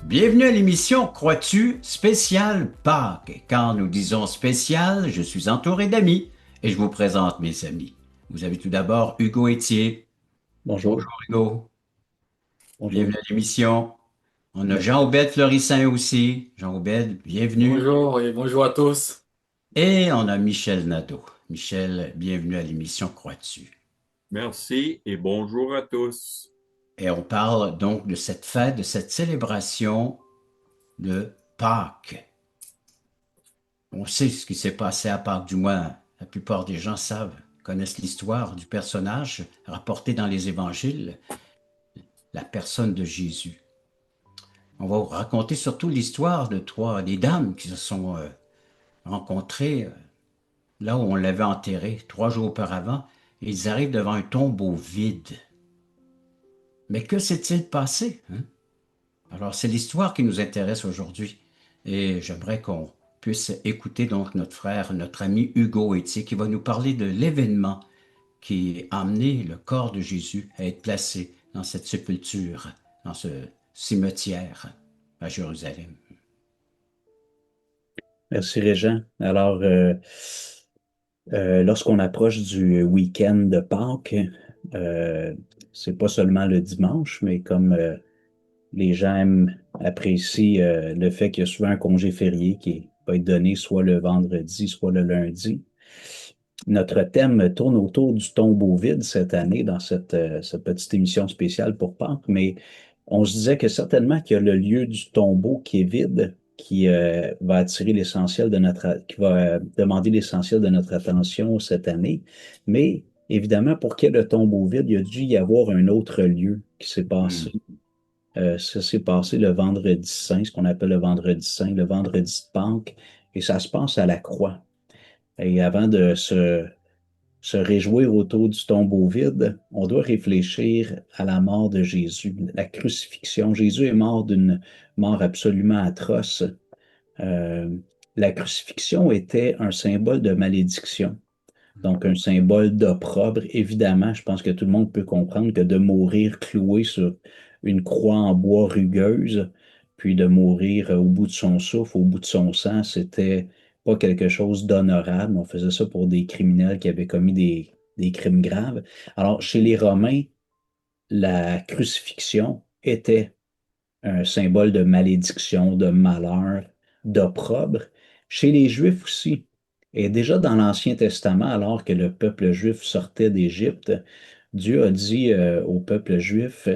Bienvenue à l'émission Crois-tu spécial Pâques. Et quand nous disons spécial, je suis entouré d'amis et je vous présente mes amis. Vous avez tout d'abord Hugo Étier. Bonjour, Bonjour Hugo, bonjour. bienvenue à l'émission. On a Ben, Jean-Aubed Florissin aussi. Jean-Aubed, bienvenue. bonjour et bonjour à tous. Et on a Michel Nadeau. Michel, bienvenue à l'émission Crois-tu. Merci et bonjour à tous. Et on parle donc de cette fête, de cette célébration de Pâques. On sait ce qui s'est passé à Pâques, du moins la plupart des gens savent, connaissent l'histoire du personnage rapporté dans les évangiles, la personne de Jésus. On va vous raconter surtout l'histoire de des dames qui se sont rencontrées là où on l'avait enterré 3 jours auparavant, et ils arrivent devant un tombeau vide. Mais que s'est-il passé, hein? Alors, c'est l'histoire qui nous intéresse aujourd'hui. Et j'aimerais qu'on puisse écouter donc notre frère, notre ami Hugo Étier, qui va nous parler de l'événement qui a amené le corps de Jésus à être placé dans cette sépulture, dans ce cimetière à Jérusalem. Merci Régent. Alors, lorsqu'on approche du week-end de Pâques, euh, c'est pas seulement le dimanche, mais comme les gens apprécient le fait qu'il y a souvent un congé férié qui va être donné soit le vendredi, soit le lundi. Notre thème tourne autour du tombeau vide cette année dans cette petite émission spéciale pour Pâques, mais on se disait que certainement qu'il y a le lieu du tombeau qui est vide, qui va attirer l'essentiel de qui va demander l'essentiel de notre attention cette année. Mais évidemment, pour qu'il y ait le tombeau vide, il a dû y avoir un autre lieu qui s'est passé. Hmm. Ça s'est passé le vendredi saint, ce qu'on appelle le vendredi saint, le vendredi de Pâques, et ça se passe à la croix. Et avant de se réjouir autour du tombeau vide, on doit réfléchir à la mort de Jésus, la crucifixion. Jésus est mort d'une mort absolument atroce. Euh, la crucifixion était un symbole de malédiction, donc un symbole d'opprobre. Évidemment, je pense que tout le monde peut comprendre que de mourir cloué sur une croix en bois rugueuse, puis de mourir au bout de son souffle, au bout de son sang, c'était pas quelque chose d'honorable. On faisait ça pour des criminels qui avaient commis des crimes graves. Alors, chez les Romains, la crucifixion était un symbole de malédiction, de malheur, d'opprobre. Chez les Juifs aussi. Et déjà dans l'Ancien Testament, alors que le peuple juif sortait d'Égypte, Dieu a dit au peuple juif,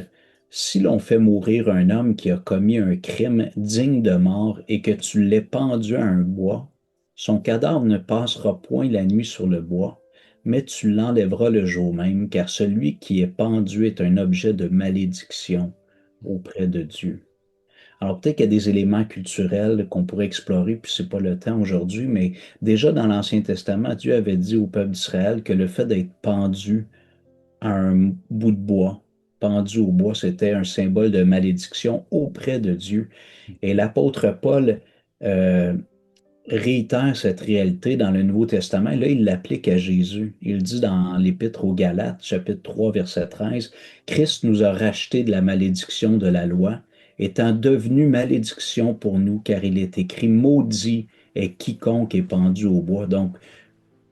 si l'on fait mourir un homme qui a commis un crime digne de mort et que tu l'aies pendu à un bois, son cadavre ne passera point la nuit sur le bois, mais tu l'enlèveras le jour même, car celui qui est pendu est un objet de malédiction auprès de Dieu. Alors peut-être qu'il y a des éléments culturels qu'on pourrait explorer, puis c'est pas le temps aujourd'hui, mais déjà dans l'Ancien Testament, Dieu avait dit au peuple d'Israël que le fait d'être pendu à un bout de bois, pendu au bois, c'était un symbole de malédiction auprès de Dieu. Et l'apôtre Paul euh, réitère cette réalité dans le Nouveau Testament. Là, il l'applique à Jésus. Il dit dans l'Épître aux Galates, chapitre 3, verset 13, Christ nous a rachetés de la malédiction de la loi, étant devenu malédiction pour nous, car il est écrit, maudit est quiconque est pendu au bois. Donc,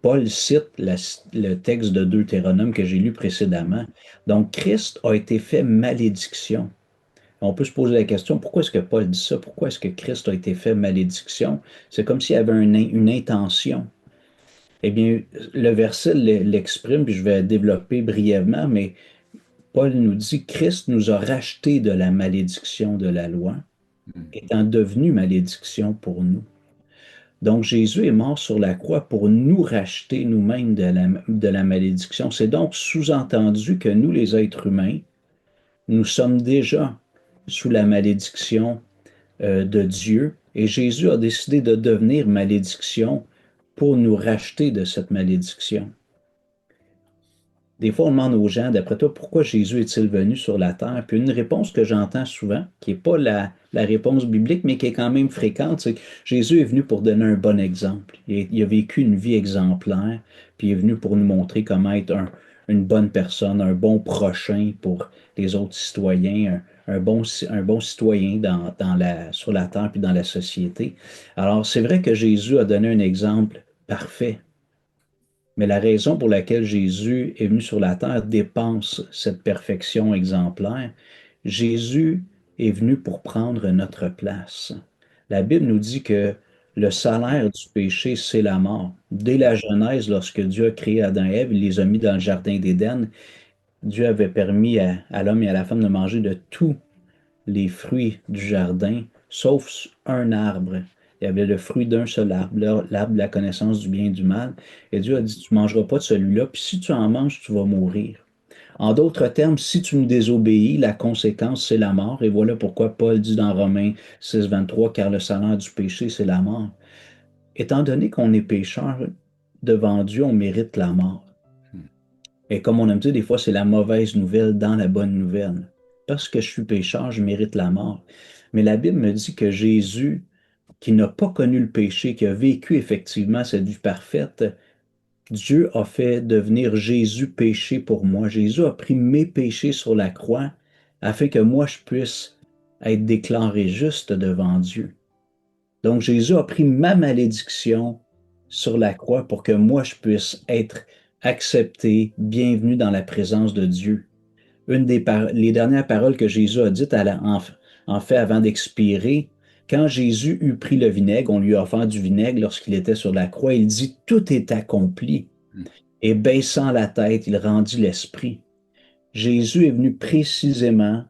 Paul cite le texte de Deutéronome que j'ai lu précédemment. Donc, Christ a été fait malédiction. On peut se poser la question, pourquoi est-ce que Paul dit ça? Pourquoi est-ce que Christ a été fait malédiction? C'est comme s'il y avait une intention. Eh bien, le verset l'exprime, puis je vais développer brièvement, mais Paul nous dit, Christ nous a rachetés de la malédiction de la loi, Hmm. étant devenu malédiction pour nous. Donc, Jésus est mort sur la croix pour nous racheter nous-mêmes de la malédiction. C'est donc sous-entendu que nous, les êtres humains, nous sommes déjà sous la malédiction de Dieu et Jésus a décidé de devenir malédiction pour nous racheter de cette malédiction. Des fois, on demande aux gens, d'après toi, pourquoi Jésus est-il venu sur la terre? Puis une réponse que j'entends souvent, qui n'est pas la réponse biblique, mais qui est quand même fréquente, c'est que Jésus est venu pour donner un bon exemple. Il a vécu une vie exemplaire, puis il est venu pour nous montrer comment être une bonne personne, un bon prochain pour les autres citoyens, un bon citoyen sur la terre puis dans la société. Alors, c'est vrai que Jésus a donné un exemple parfait, mais la raison pour laquelle Jésus est venu sur la terre dépense cette perfection exemplaire. Jésus est venu pour prendre notre place. La Bible nous dit que le salaire du péché, c'est la mort. Dès la Genèse, lorsque Dieu a créé Adam et Ève, il les a mis dans le jardin d'Éden. Dieu avait permis à l'homme et à la femme de manger de tous les fruits du jardin, sauf un arbre. Il y avait le fruit d'un seul arbre, l'arbre de la connaissance du bien et du mal. Et Dieu a dit, tu ne mangeras pas de celui-là, puis si tu en manges, tu vas mourir. En d'autres termes, si tu me désobéis, la conséquence, c'est la mort. Et voilà pourquoi Paul dit dans Romains 6, 23, car le salaire du péché, c'est la mort. Étant donné qu'on est pécheur, devant Dieu, on mérite la mort. Et comme on aime dire, des fois, c'est la mauvaise nouvelle dans la bonne nouvelle. Parce que je suis pécheur, je mérite la mort. Mais la Bible me dit que Jésus, qui n'a pas connu le péché, qui a vécu effectivement cette vie parfaite, Dieu a fait devenir Jésus péché pour moi. Jésus a pris mes péchés sur la croix afin que moi je puisse être déclaré juste devant Dieu. Donc Jésus a pris ma malédiction sur la croix pour que moi je puisse être accepté, bienvenu dans la présence de Dieu. Les dernières paroles que Jésus a dites en fait avant d'expirer, quand Jésus eut pris le vinaigre, on lui a offert du vinaigre lorsqu'il était sur la croix, il dit, tout est accompli. Et baissant la tête, il rendit l'esprit. Jésus est venu précisément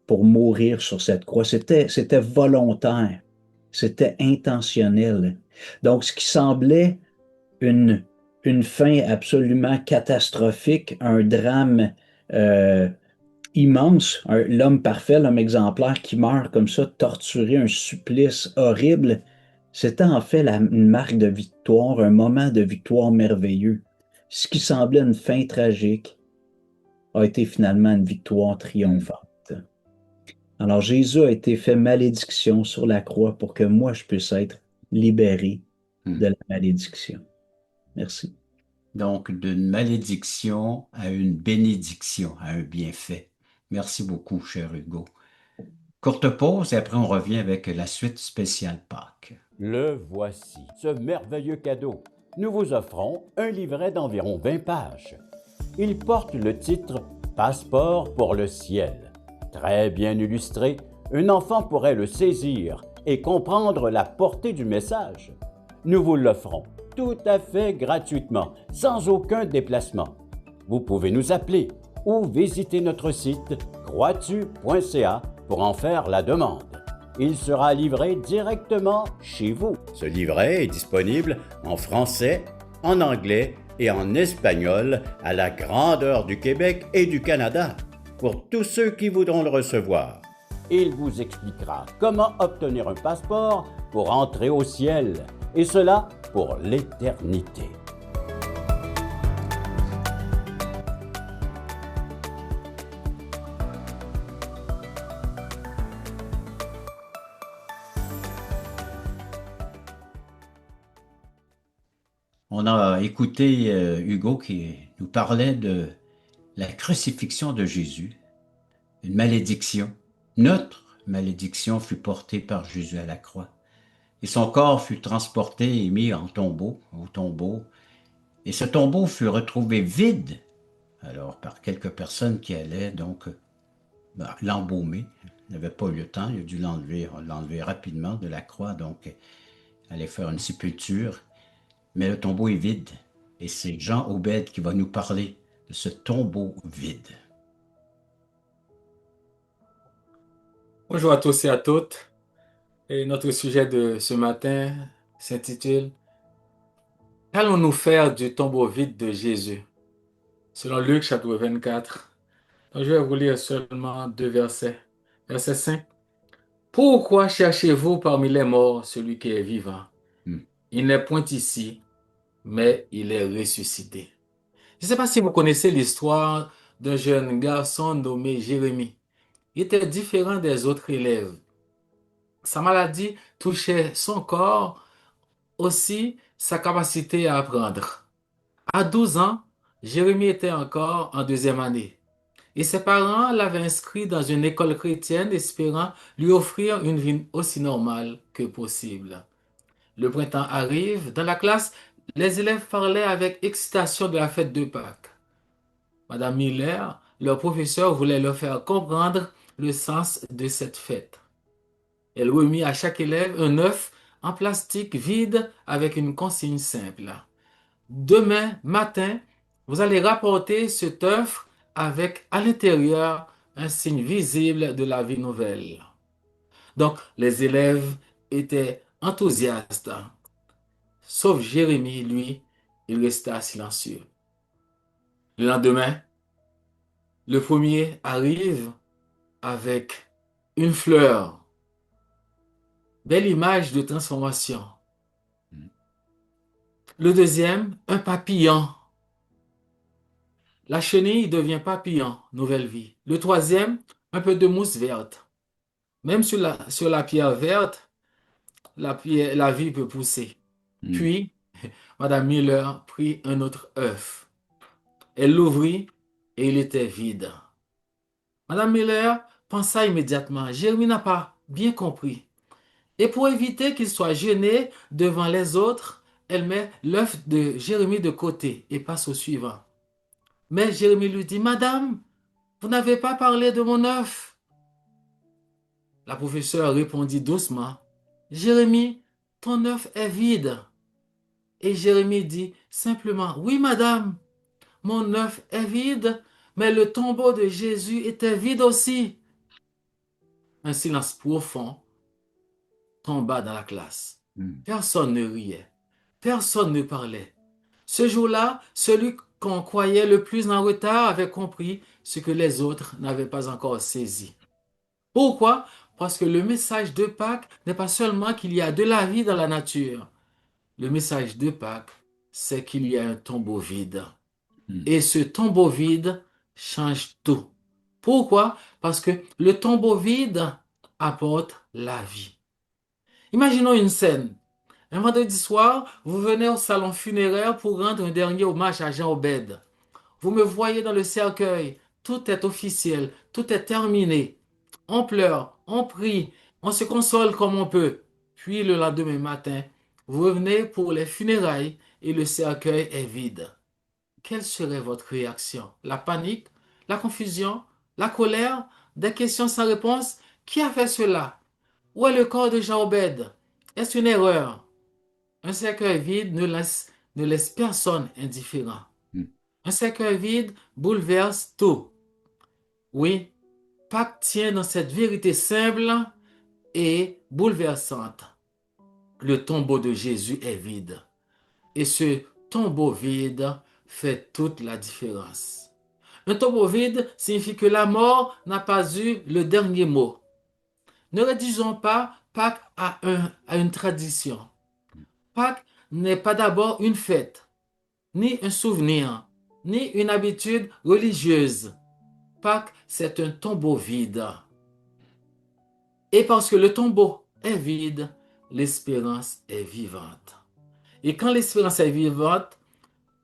pour mourir sur cette croix. C'était volontaire, c'était intentionnel. Donc, ce qui semblait une, une fin absolument catastrophique, un drame immense, l'homme parfait, l'homme exemplaire qui meurt comme ça, torturé, un supplice horrible, c'était en fait une marque de victoire, un moment de victoire merveilleux. Ce qui semblait une fin tragique a été finalement une victoire triomphante. Alors Jésus a été fait malédiction sur la croix pour que moi je puisse être libéré de la malédiction. Merci. Donc, d'une malédiction à une bénédiction, à un bienfait. Merci beaucoup, cher Hugo. Courte pause et après on revient avec la suite spéciale Pâques. Le voici, ce merveilleux cadeau. Nous vous offrons un livret d'environ 20 pages. Il porte le titre « Passeport pour le ciel ». Très bien illustré, un enfant pourrait le saisir et comprendre la portée du message. Nous vous l'offrons tout à fait gratuitement, sans aucun déplacement. Vous pouvez nous appeler ou visiter notre site croitu.ca pour en faire la demande. Il sera livré directement chez vous. Ce livret est disponible en français, en anglais et en espagnol à la grandeur du Québec et du Canada pour tous ceux qui voudront le recevoir. Il vous expliquera comment obtenir un passeport pour entrer au ciel, et cela pour l'éternité. On a écouté Hugo qui nous parlait de la crucifixion de Jésus, une malédiction. Notre malédiction fut portée par Jésus à la croix. Et son corps fut transporté et mis au tombeau. Et ce tombeau fut retrouvé vide, alors par quelques personnes qui allaient donc l'embaumer. Il n'avait pas eu le temps, il a dû l'enlever rapidement de la croix, donc aller faire une sépulture. Mais le tombeau est vide. Et c'est Jean Obed qui va nous parler de ce tombeau vide. Bonjour à tous et à toutes. Et notre sujet de ce matin s'intitule Qu'allons-nous faire du tombeau vide de Jésus? Selon Luc chapitre 24. Donc, je vais vous lire seulement 2 versets. Verset 5. Pourquoi cherchez-vous parmi les morts celui qui est vivant? Il n'est point ici, mais il est ressuscité. Je ne sais pas si vous connaissez l'histoire d'un jeune garçon nommé Jérémie. Il était différent des autres élèves. Sa maladie touchait son corps, aussi sa capacité à apprendre. À 12 ans, Jérémie était encore en deuxième année et ses parents l'avaient inscrit dans une école chrétienne espérant lui offrir une vie aussi normale que possible. Le printemps arrive. Dans la classe, les élèves parlaient avec excitation de la fête de Pâques. Madame Miller, leur professeur, voulait leur faire comprendre le sens de cette fête. Elle remit à chaque élève un œuf en plastique vide avec une consigne simple. Demain matin, vous allez rapporter cet œuf avec à l'intérieur un signe visible de la vie nouvelle. Donc, les élèves étaient enthousiastes, sauf Jérémie, lui, il resta silencieux. Le lendemain, le premier arrive avec une fleur, belle image de transformation. Le deuxième, un papillon. La chenille devient papillon, nouvelle vie. Le troisième, un peu de mousse verte. Même sur la pierre verte, la vie peut pousser. Puis, Madame Miller prit un autre œuf. Elle l'ouvrit et il était vide. Madame Miller pensa immédiatement, Jérémie n'a pas bien compris. Et pour éviter qu'il soit gêné devant les autres, elle met l'œuf de Jérémie de côté et passe au suivant. Mais Jérémie lui dit, Madame, vous n'avez pas parlé de mon œuf. La professeure répondit doucement, Jérémie, ton œuf est vide. Et Jérémie dit simplement, oui, madame, mon œuf est vide, mais le tombeau de Jésus était vide aussi. Un silence profond tomba dans la classe. Personne ne riait, personne ne parlait. Ce jour-là, celui qu'on croyait le plus en retard avait compris ce que les autres n'avaient pas encore saisi. Pourquoi? Parce que le message de Pâques n'est pas seulement qu'il y a de la vie dans la nature. Le message de Pâques, c'est qu'il y a un tombeau vide. Et ce tombeau vide change tout. Pourquoi? Parce que le tombeau vide apporte la vie. Imaginons une scène. Un vendredi soir, vous venez au salon funéraire pour rendre un dernier hommage à Jean Obed. Vous me voyez dans le cercueil. Tout est officiel, tout est terminé. On pleure, on prie, on se console comme on peut. Puis le lendemain matin, vous revenez pour les funérailles et le cercueil est vide. Quelle serait votre réaction? La panique? La confusion? La colère? Des questions sans réponse? Qui a fait cela? Où est le corps de Jean Obed? Est-ce une erreur? Un cercueil vide ne laisse personne indifférent. Un cercueil vide bouleverse tout. Oui, Pâques tient dans cette vérité simple et bouleversante. Le tombeau de Jésus est vide. Et ce tombeau vide fait toute la différence. Un tombeau vide signifie que la mort n'a pas eu le dernier mot. Ne réduisons pas Pâques à une tradition. Pâques n'est pas d'abord une fête, ni un souvenir, ni une habitude religieuse. Pâques, c'est un tombeau vide. Et parce que le tombeau est vide, l'espérance est vivante. Et quand l'espérance est vivante,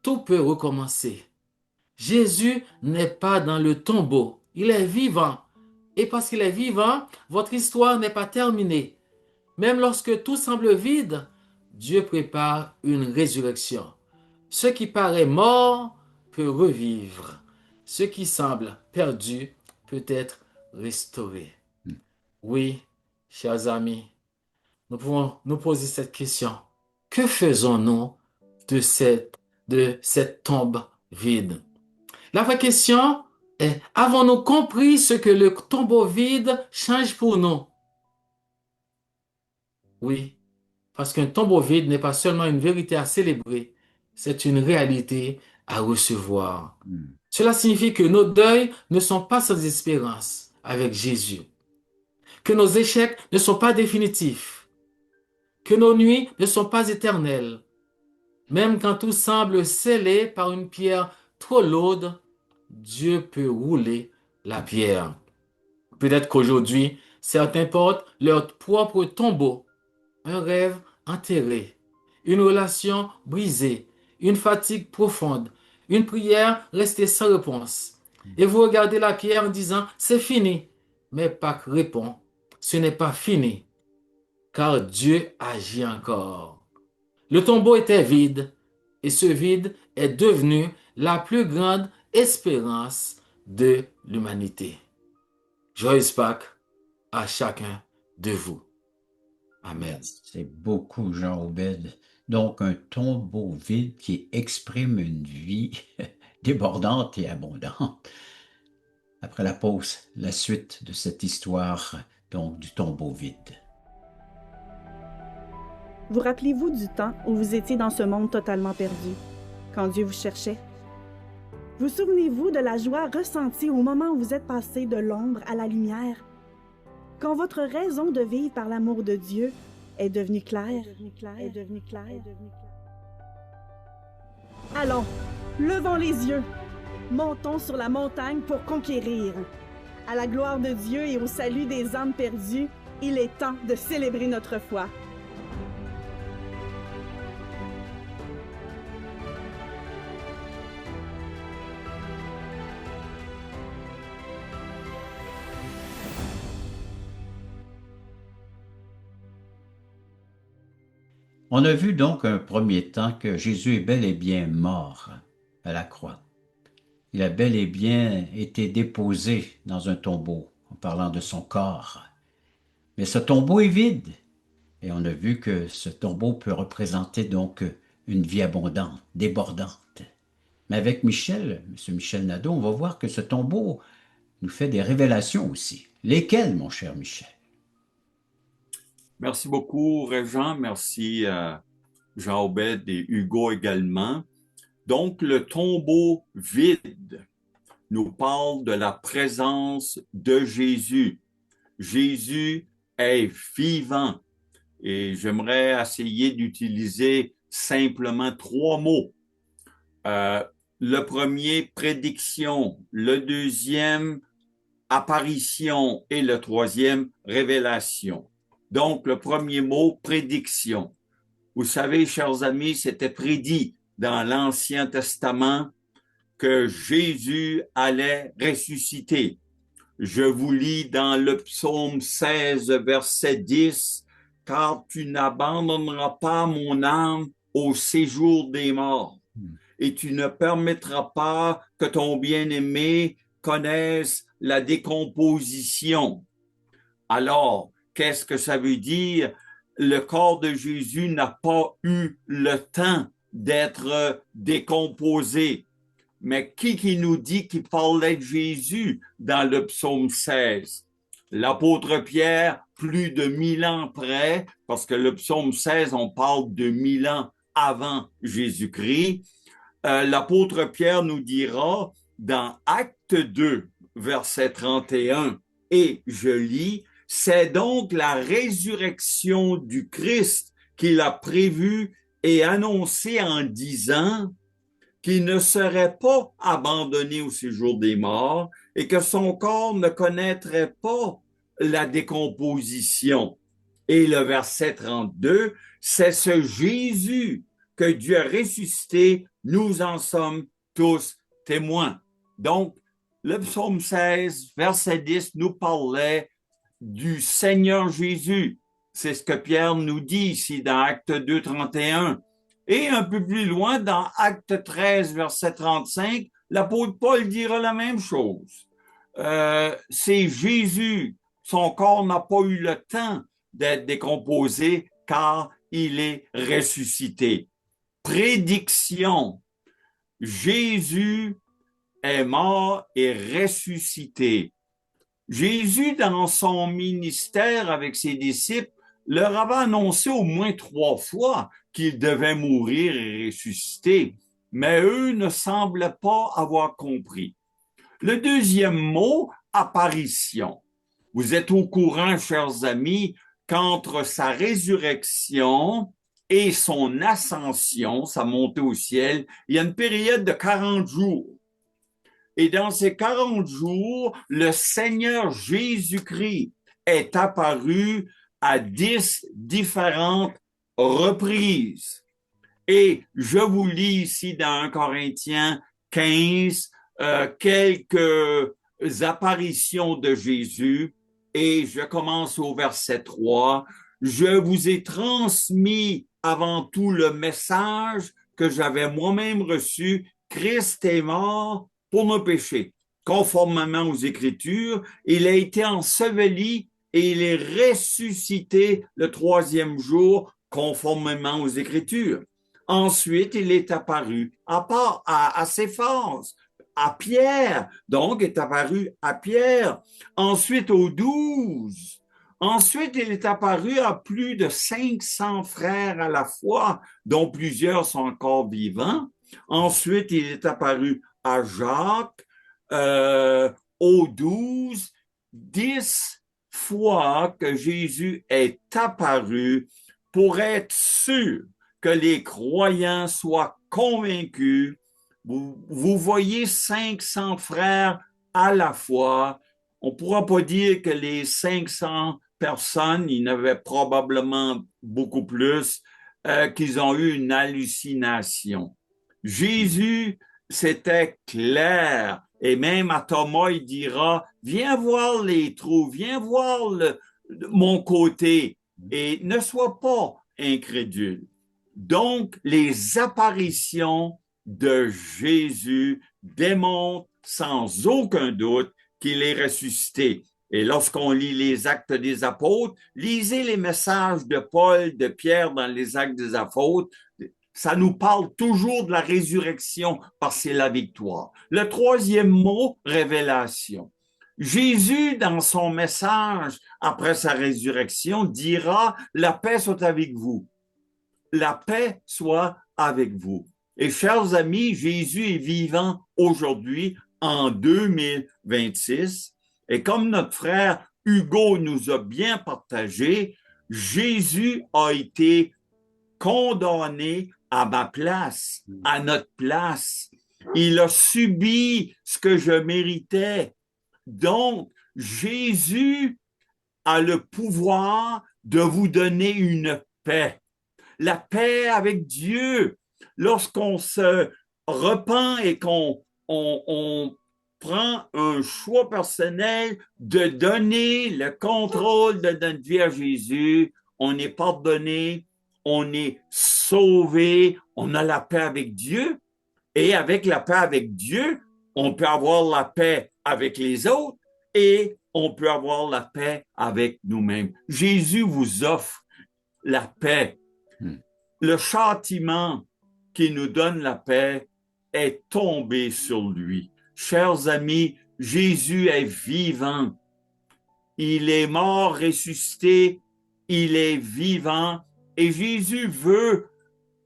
tout peut recommencer. Jésus n'est pas dans le tombeau, il est vivant. Et parce qu'il est vivant, votre histoire n'est pas terminée. Même lorsque tout semble vide, Dieu prépare une résurrection. Ce qui paraît mort peut revivre. Ce qui semble perdu peut être restauré. Oui, chers amis, nous pouvons nous poser cette question. Que faisons-nous de cette tombe vide? La vraie question est, avons-nous compris ce que le tombeau vide change pour nous? Oui, parce qu'un tombeau vide n'est pas seulement une vérité à célébrer, c'est une réalité à recevoir. Cela signifie que nos deuils ne sont pas sans espérance avec Jésus, que nos échecs ne sont pas définitifs, que nos nuits ne sont pas éternelles. Même quand tout semble scellé par une pierre trop lourde, Dieu peut rouler la pierre. Peut-être qu'aujourd'hui, certains portent leur propre tombeau, un rêve enterré, une relation brisée, une fatigue profonde, une prière restée sans réponse. Et vous regardez la pierre en disant, c'est fini. Mais Pâques répond, ce n'est pas fini, car Dieu agit encore. Le tombeau était vide, et ce vide est devenu la plus grande espérance de l'humanité. Joyeuse Pâques à chacun de vous. Amen. C'est beaucoup, Jean Obed. Donc, un tombeau vide qui exprime une vie débordante et abondante. Après la pause, la suite de cette histoire, donc, du tombeau vide. Vous rappelez-vous du temps où vous étiez dans ce monde totalement perdu, quand Dieu vous cherchait? Vous souvenez-vous de la joie ressentie au moment où vous êtes passé de l'ombre à la lumière? Quand votre raison de vivre par l'amour de Dieu est devenue claire, Allons, levons les yeux, montons sur la montagne pour conquérir. À la gloire de Dieu et au salut des âmes perdues, il est temps de célébrer notre foi. On a vu donc un premier temps que Jésus est bel et bien mort à la croix. Il a bel et bien été déposé dans un tombeau, en parlant de son corps. Mais ce tombeau est vide. Et on a vu que ce tombeau peut représenter donc une vie abondante, débordante. Mais avec Michel, M. Michel Nadeau, on va voir que ce tombeau nous fait des révélations aussi. Lesquelles, mon cher Michel? Merci beaucoup, Régent. Merci Jean-Obed et Hugo également. Donc, le tombeau vide nous parle de la présence de Jésus. Jésus est vivant. Et j'aimerais essayer d'utiliser simplement 3 mots. Le premier, prédiction. Le deuxième, apparition. Et le troisième, révélation. Donc, le premier mot, prédiction. Vous savez, chers amis, c'était prédit dans l'Ancien Testament que Jésus allait ressusciter. Je vous lis dans le psaume 16, verset 10, « Car tu n'abandonneras pas mon âme au séjour des morts, et tu ne permettras pas que ton bien-aimé connaisse la décomposition. » Alors, qu'est-ce que ça veut dire? Le corps de Jésus n'a pas eu le temps d'être décomposé. Mais qui nous dit qu'il parlait de Jésus dans le psaume 16? L'apôtre Pierre, plus de 1000 ans après, parce que le psaume 16, on parle de 1000 ans avant Jésus-Christ, l'apôtre Pierre nous dira dans Acte 2, verset 31, et je lis, « C'est donc la résurrection du Christ qu'il a prévue et annoncée en disant qu'il ne serait pas abandonné au séjour des morts et que son corps ne connaîtrait pas la décomposition. » Et le verset 32, c'est ce Jésus que Dieu a ressuscité, nous en sommes tous témoins. Donc, le psaume 16, verset 10 nous parlait du Seigneur Jésus. C'est ce que Pierre nous dit ici dans Acte 2, 31. Et un peu plus loin, dans Acte 13, verset 35, l'apôtre Paul dira la même chose. C'est Jésus. Son corps n'a pas eu le temps d'être décomposé car il est ressuscité. Prédiction. Jésus est mort et ressuscité. Jésus, dans son ministère avec ses disciples, leur avait annoncé au moins 3 fois qu'il devait mourir et ressusciter, mais eux ne semblaient pas avoir compris. Le deuxième mot, apparition. Vous êtes au courant, chers amis, qu'entre sa résurrection et son ascension, sa montée au ciel, il y a une période de 40 jours. Et dans ces 40 jours, le Seigneur Jésus-Christ est apparu à 10 différentes reprises. Et je vous lis ici dans 1 Corinthiens 15, quelques apparitions de Jésus, et je commence au verset 3. Je vous ai transmis avant tout le message que j'avais moi-même reçu. Christ est mort pour nos péchés. Conformément aux Écritures, il a été enseveli et il est ressuscité le troisième jour, conformément aux Écritures. Ensuite, il est apparu à Céphas, à Pierre, donc est apparu à Pierre. Ensuite, aux 12. Ensuite, il est apparu à plus de 500 frères à la fois, dont plusieurs sont encore vivants. Ensuite, il est apparu à Jacques, aux 12, 10 fois que Jésus est apparu pour être sûr que les croyants soient convaincus. Vous voyez 500 frères à la fois. On ne pourra pas dire que les 500 personnes, il y en avait probablement beaucoup plus, qu'ils ont eu une hallucination. Jésus, c'était clair. Et même à Thomas, il dira, viens voir les trous, viens voir mon côté et ne sois pas incrédule. Donc, les apparitions de Jésus démontrent sans aucun doute qu'il est ressuscité. Et lorsqu'on lit les Actes des Apôtres, lisez les messages de Paul, de Pierre dans les Actes des Apôtres, ça nous parle toujours de la résurrection parce que c'est la victoire. Le troisième mot, révélation. Jésus, dans son message après sa résurrection, dira « La paix soit avec vous ». La paix soit avec vous. Et chers amis, Jésus est vivant aujourd'hui en 2026. Et comme notre frère Hugo nous a bien partagé, Jésus a été condamné à ma place, à notre place. Il a subi ce que je méritais. Donc, Jésus a le pouvoir de vous donner une paix. La paix avec Dieu. Lorsqu'on se repent et qu'on prend un choix personnel de donner le contrôle de notre vie à Jésus, on est pardonné, on est sauvé, on a la paix avec Dieu. Et avec la paix avec Dieu, on peut avoir la paix avec les autres et on peut avoir la paix avec nous-mêmes. Jésus vous offre la paix. Le châtiment qui nous donne la paix est tombé sur lui. Chers amis, Jésus est vivant. Il est mort, ressuscité, il est vivant et Jésus veut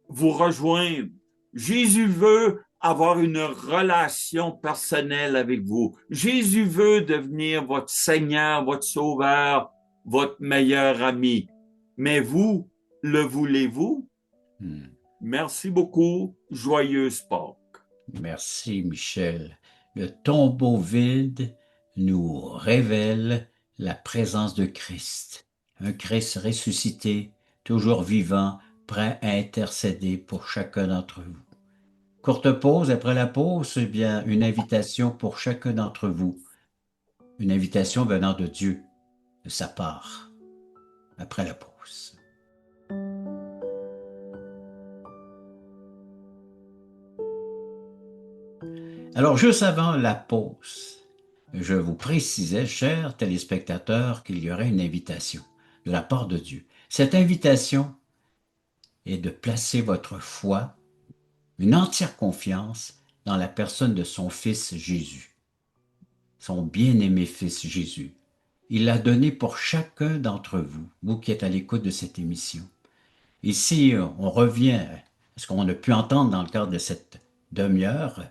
vous rejoindre. Jésus veut avoir une relation personnelle avec vous. Jésus veut devenir votre Seigneur, votre Sauveur, votre meilleur ami. Mais vous, le voulez-vous? Merci beaucoup. Joyeuse Pâques. Merci, Michel. Le tombeau vide nous révèle la présence de Christ. Un Christ ressuscité, toujours vivant, prêt à intercéder pour chacun d'entre vous. Courte pause. Après la pause, eh bien, une invitation pour chacun d'entre vous. Une invitation venant de Dieu, de sa part. Après la pause. Alors, juste avant la pause, je vous précisais, chers téléspectateurs, qu'il y aurait une invitation de la part de Dieu. Cette invitation est de placer votre foi, une entière confiance dans la personne de son Fils Jésus, son bien-aimé Fils Jésus. Il l'a donné pour chacun d'entre vous, vous qui êtes à l'écoute de cette émission. Ici, on revient à ce qu'on a pu entendre dans le cadre de cette demi-heure,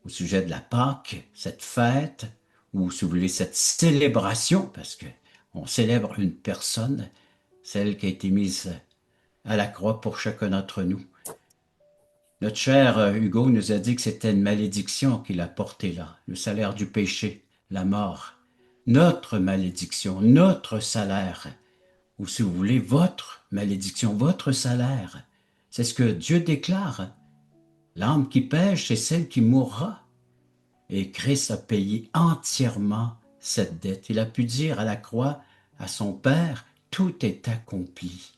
au sujet de la Pâque, cette fête, ou si vous voulez, cette célébration, parce qu'on célèbre une personne, celle qui a été mise à la croix pour chacun d'entre nous. Notre cher Hugo nous a dit que c'était une malédiction qu'il a portée là, le salaire du péché, la mort. Notre malédiction, notre salaire, ou si vous voulez, votre malédiction, votre salaire. C'est ce que Dieu déclare. L'âme qui pêche, c'est celle qui mourra. Et Christ a payé entièrement cette dette. Il a pu dire à la croix à son Père, tout est accompli.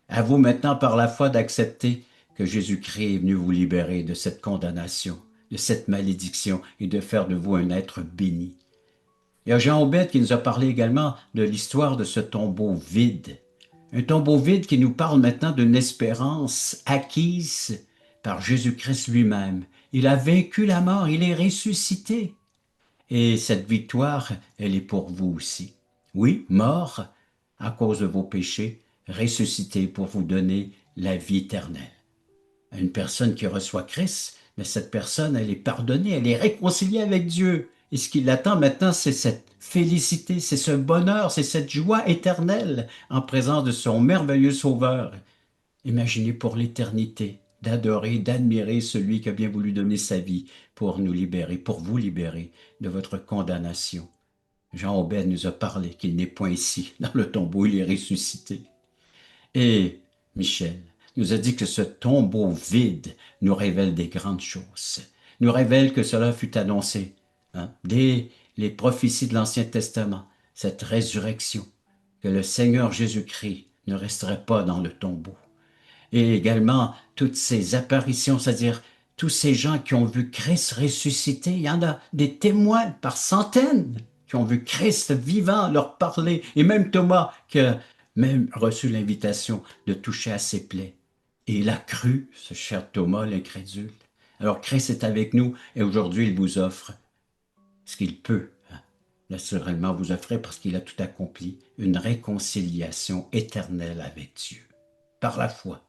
À vous maintenant par la foi d'accepter que Jésus-Christ est venu vous libérer de cette condamnation, de cette malédiction et de faire de vous un être béni. Il y a Jean Obed qui nous a parlé également de l'histoire de ce tombeau vide. Un tombeau vide qui nous parle maintenant d'une espérance acquise par Jésus-Christ lui-même. Il a vaincu la mort, il est ressuscité. Et cette victoire, elle est pour vous aussi. Oui, mort à cause de vos péchés, ressuscité pour vous donner la vie éternelle. Une personne qui reçoit Christ, mais cette personne, elle est pardonnée, elle est réconciliée avec Dieu. Et ce qui l'attend maintenant, c'est cette félicité, c'est ce bonheur, c'est cette joie éternelle en présence de son merveilleux Sauveur. Imaginez pour l'éternité d'adorer, d'admirer celui qui a bien voulu donner sa vie pour nous libérer, pour vous libérer de votre condamnation. Jean Obed nous a parlé qu'il n'est point ici, dans le tombeau, il est ressuscité. Et Michel nous a dit que ce tombeau vide nous révèle des grandes choses, nous révèle que cela fut annoncé dès les prophéties de l'Ancien Testament, cette résurrection, que le Seigneur Jésus-Christ ne resterait pas dans le tombeau. Et également toutes ces apparitions, c'est-à-dire tous ces gens qui ont vu Christ ressusciter, il y en a des témoins par centaines qui ont vu Christ vivant leur parler, et même Thomas qui a même reçu l'invitation de toucher à ses plaies. Et il a cru, ce cher Thomas, l'incrédule. Alors Christ est avec nous et aujourd'hui il vous offre ce qu'il peut naturellement vous offrir parce qu'il a tout accompli, une réconciliation éternelle avec Dieu, par la foi.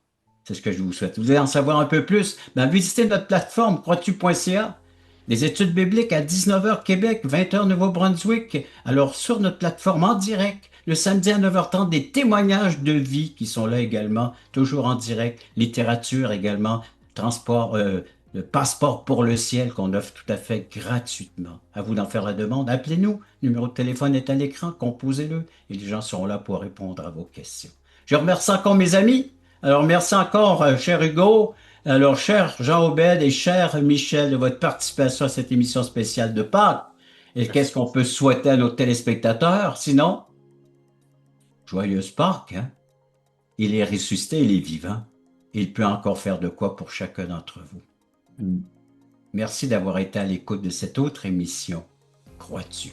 C'est ce que je vous souhaite. Vous voulez en savoir un peu plus? Visitez notre plateforme croix-tu.ca. Les études bibliques à 19h Québec, 20h Nouveau-Brunswick. Alors sur notre plateforme en direct, le samedi à 9h30, des témoignages de vie qui sont là également, toujours en direct. Littérature également, transport, le passeport pour le ciel qu'on offre tout à fait gratuitement. À vous d'en faire la demande. Appelez-nous. Le numéro de téléphone est à l'écran. Composez-le et les gens seront là pour répondre à vos questions. Je remercie encore mes amis. Alors, merci encore, cher Hugo. Alors, cher Jean Obed et cher Michel, de votre participation à cette émission spéciale de Pâques. Et qu'est-ce qu'on peut souhaiter à nos téléspectateurs? Sinon, joyeuse Pâques, hein? Il est ressuscité, il est vivant. Il peut encore faire de quoi pour chacun d'entre vous. Merci d'avoir été à l'écoute de cette autre émission. Crois-tu?